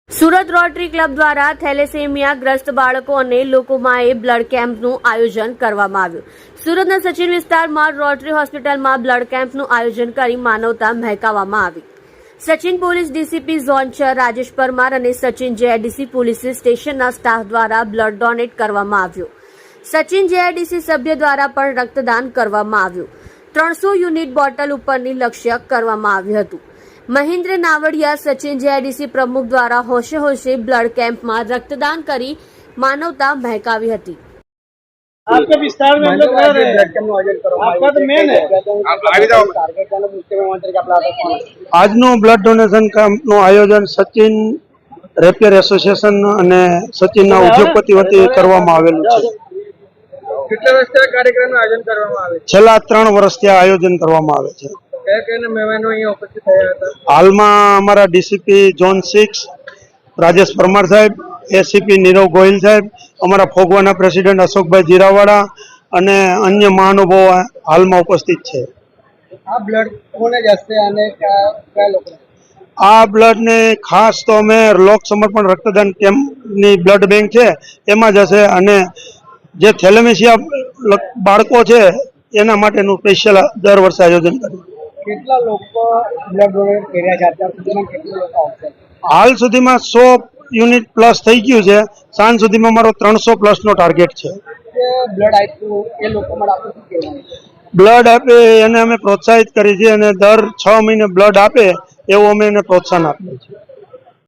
Surat rotary club દ્વારા થેલેસેમિયાગ્રસ્ત બાળકો અને લોકો માટે બ્લડ કેમ્પનું આયોજન કરવામાં આવ્યું. સુરતના સચિન વિસ્તારમાં રોટરી હોસ્પિટલમાં બ્લડ કેમ્પનું આયોજન કરી માનવતા મહેકાવવામાં આવી. Sachin police DCP zone 6 Rajesh Parmar અને સચિન જેઆઈડીસી પોલીસ સ્ટેશનના સ્ટાફ દ્વારા બ્લડ ડોનેટ કરવામાં આવ્યું. સચિન જેઆઈડીસી સભ્ય દ્વારા પણ રક્તદાન કરવામાં આવ્યું. 300 યુનિટ બોટલ ઉપરની લક્ષ્ય કરવામાં આવ્યું હતું. મહેન્દ્ર નાવડિયા સચિન જેઆઈડીસી પ્રમુખ દ્વારા હોશે હોશે બ્લડ કેમ્પમાં रक्तदान કરી માનવતા મહેકાવી હતી. आपके विस्तार में हम लोग रह रहे हैं, आपका तो मेन है. આજનું બ્લડ ડોનેશન કેમ્પનું આયોજન સચિન રેપિયર એસોસિએશન અને સચિનના ઉદ્યોગપતિ વતી કરવામાં આવેલું છે. કેટલા વર્ષથી આ કાર્યક્રમનું આયોજન કરવામાં આવે છે? છેલ્લા 3 વર્ષથી આ આયોજન કરવામાં આવે છે. કયા કયા મહેમાનો અહીંયા ઉપસ્થિત થયા હતા? હાલમાં અમારા ડીસીપી ઝોન 6 રાજેશ પરમાર સાહેબ, એસીપી નીરવ ગોહિલ સાહેબ, અમારા ફોગવાના પ્રેસિડેન્ટ અશોકભાઈ જીરાવાડા અને અન્ય મહાનુભાવો હાલમાં ઉપસ્થિત છે. આ બ્લડ કોને જશે અને કયા લોકો? આ બ્લડને ખાસ તો અમે લોક સમર્પણ રક્તદાન કેમ્પની બ્લડ બેંક છે એમાં જશે અને જે થેલેસેમિયા બાળકો છે એના માટેનું સ્પેશિયલ દર વર્ષે આયોજન કર્યું. કેટલા લોકો બ્લડ ડોનેટ કર્યા છે અત્યાર સુધીમાં? કેટલા લોકો આવશે? હાલ સુધીમાં 100 યુનિટ પ્લસ થઈ ગયું છે. સાંજ સુધીમાં અમારો 300 પ્લસનો ટાર્ગેટ છે. બ્લડ આપ્યું એ લોકો માટે આપણે શું કહેવાનું? બ્લડ આપે એને અમે પ્રોત્સાહિત કરી છે અને દર 6 મહિને બ્લડ આપે એવું અમે એને પ્રોત્સાહન આપીએ છીએ.